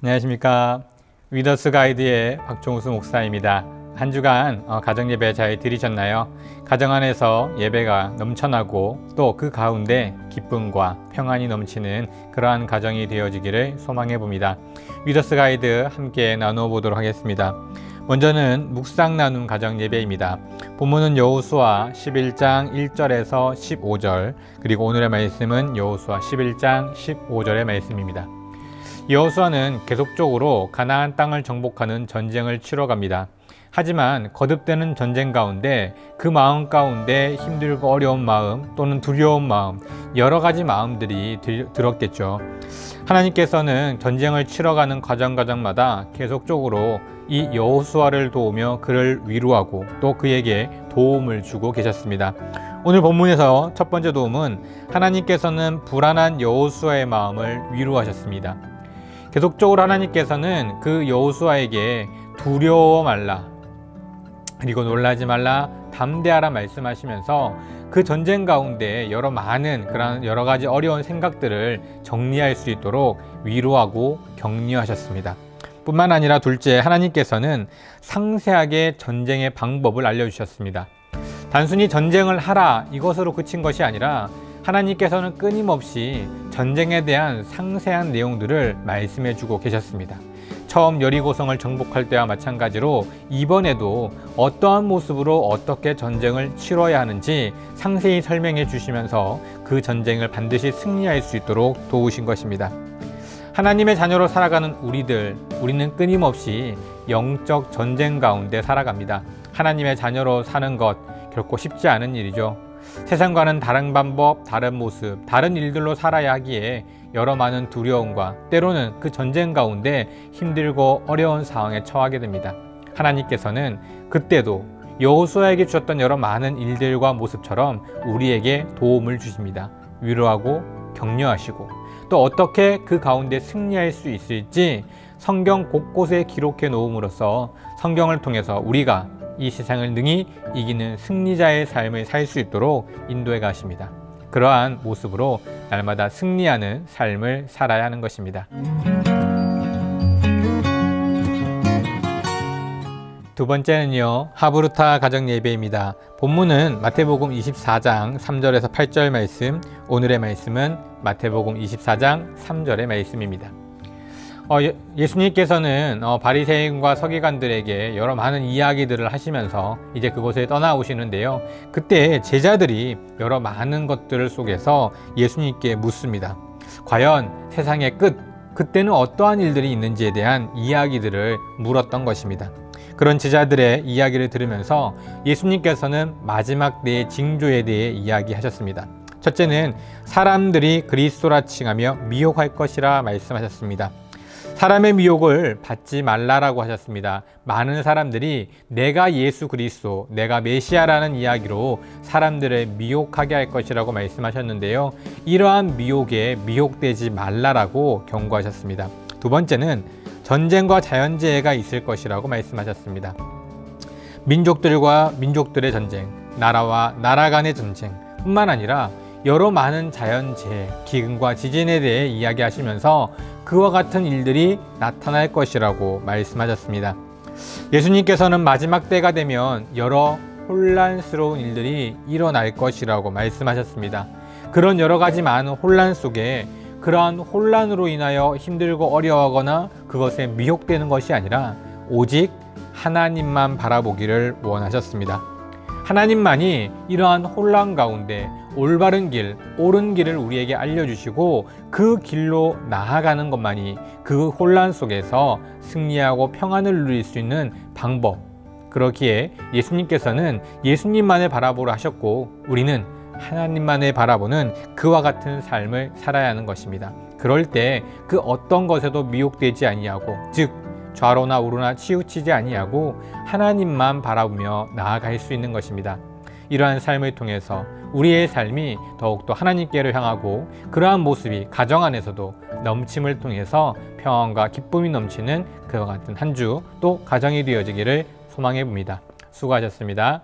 안녕하십니까. 위더스 가이드의 박종수 목사입니다. 한 주간 가정예배 잘 드리셨나요? 가정 안에서 예배가 넘쳐나고 또 그 가운데 기쁨과 평안이 넘치는 그러한 가정이 되어지기를 소망해 봅니다. 위더스 가이드 함께 나누어 보도록 하겠습니다. 먼저는 묵상 나눔 가정 예배입니다. 본문은 여호수아 11장 1절에서 15절, 그리고 오늘의 말씀은 여호수아 11장 15절의 말씀입니다. 여호수아는 계속적으로 가나안 땅을 정복하는 전쟁을 치러갑니다. 하지만 거듭되는 전쟁 가운데 그 마음 가운데 힘들고 어려운 마음 또는 두려운 마음, 여러 가지 마음들이 들었겠죠. 하나님께서는 전쟁을 치러가는 과정마다 계속적으로 이 여호수아를 도우며 그를 위로하고 또 그에게 도움을 주고 계셨습니다. 오늘 본문에서 첫 번째 도움은 하나님께서는 불안한 여호수아의 마음을 위로하셨습니다. 계속적으로 하나님께서는 그 여호수아에게 두려워 말라, 그리고 놀라지 말라, 담대하라 말씀하시면서 그 전쟁 가운데 여러 가지 어려운 생각들을 정리할 수 있도록 위로하고 격려하셨습니다. 뿐만 아니라 둘째, 하나님께서는 상세하게 전쟁의 방법을 알려주셨습니다. 단순히 전쟁을 하라 이것으로 그친 것이 아니라 하나님께서는 끊임없이 전쟁에 대한 상세한 내용들을 말씀해 주고 계셨습니다. 처음 여리고성을 정복할 때와 마찬가지로 이번에도 어떠한 모습으로 어떻게 전쟁을 치러야 하는지 상세히 설명해 주시면서 그 전쟁을 반드시 승리할 수 있도록 도우신 것입니다. 하나님의 자녀로 살아가는 우리는 끊임없이 영적 전쟁 가운데 살아갑니다. 하나님의 자녀로 사는 것 결코 쉽지 않은 일이죠. 세상과는 다른 방법, 다른 모습, 다른 일들로 살아야 하기에 여러 많은 두려움과 때로는 그 전쟁 가운데 힘들고 어려운 상황에 처하게 됩니다. 하나님께서는 그때도 여호수아에게 주셨던 여러 많은 일들과 모습처럼 우리에게 도움을 주십니다. 위로하고 격려하시고 또 어떻게 그 가운데 승리할 수 있을지 성경 곳곳에 기록해 놓음으로써 성경을 통해서 우리가 이 세상을 능히 이기는 승리자의 삶을 살 수 있도록 인도해 가십니다. 그러한 모습으로 날마다 승리하는 삶을 살아야 하는 것입니다. 두 번째는요, 하브루타 가정 예배입니다. 본문은 마태복음 24장 3절에서 8절 말씀, 오늘의 말씀은 마태복음 24장 3절의 말씀입니다. 예수님께서는 바리새인과 서기관들에게 여러 많은 이야기들을 하시면서 이제 그곳에 떠나오시는데요. 그때 제자들이 여러 많은 것들 속에서 예수님께 묻습니다. 과연 세상의 그때는 어떠한 일들이 있는지에 대한 이야기들을 물었던 것입니다. 그런 제자들의 이야기를 들으면서 예수님께서는 마지막 때의 징조에 대해 이야기하셨습니다. 첫째는 사람들이 그리스도라 칭하며 미혹할 것이라 말씀하셨습니다. 사람의 미혹을 받지 말라라고 하셨습니다. 많은 사람들이 내가 예수 그리스도, 내가 메시아라는 이야기로 사람들을 미혹하게 할 것이라고 말씀하셨는데요. 이러한 미혹에 미혹되지 말라라고 경고하셨습니다. 두 번째는 전쟁과 자연재해가 있을 것이라고 말씀하셨습니다. 민족들과 민족들의 전쟁, 나라와 나라 간의 전쟁 뿐만 아니라 여러 많은 자연재해, 기근과 지진에 대해 이야기하시면서 그와 같은 일들이 나타날 것이라고 말씀하셨습니다. 예수님께서는 마지막 때가 되면 여러 혼란스러운 일들이 일어날 것이라고 말씀하셨습니다. 그런 여러 가지 많은 혼란 속에 그러한 혼란으로 인하여 힘들고 어려워하거나 그것에 미혹되는 것이 아니라 오직 하나님만 바라보기를 원하셨습니다. 하나님만이 이러한 혼란 가운데 올바른 길, 옳은 길을 우리에게 알려주시고 그 길로 나아가는 것만이 그 혼란 속에서 승리하고 평안을 누릴 수 있는 방법, 그렇기에 예수님께서는 예수님만을 바라보라 하셨고 우리는 하나님만을 바라보는 그와 같은 삶을 살아야 하는 것입니다. 그럴 때 그 어떤 것에도 미혹되지 아니하고, 즉 좌로나 우로나 치우치지 아니하고 하나님만 바라보며 나아갈 수 있는 것입니다. 이러한 삶을 통해서 우리의 삶이 더욱더 하나님께로 향하고 그러한 모습이 가정 안에서도 넘침을 통해서 평안과 기쁨이 넘치는 그와 같은 한 주 또 가정이 되어지기를 소망해 봅니다. 수고하셨습니다.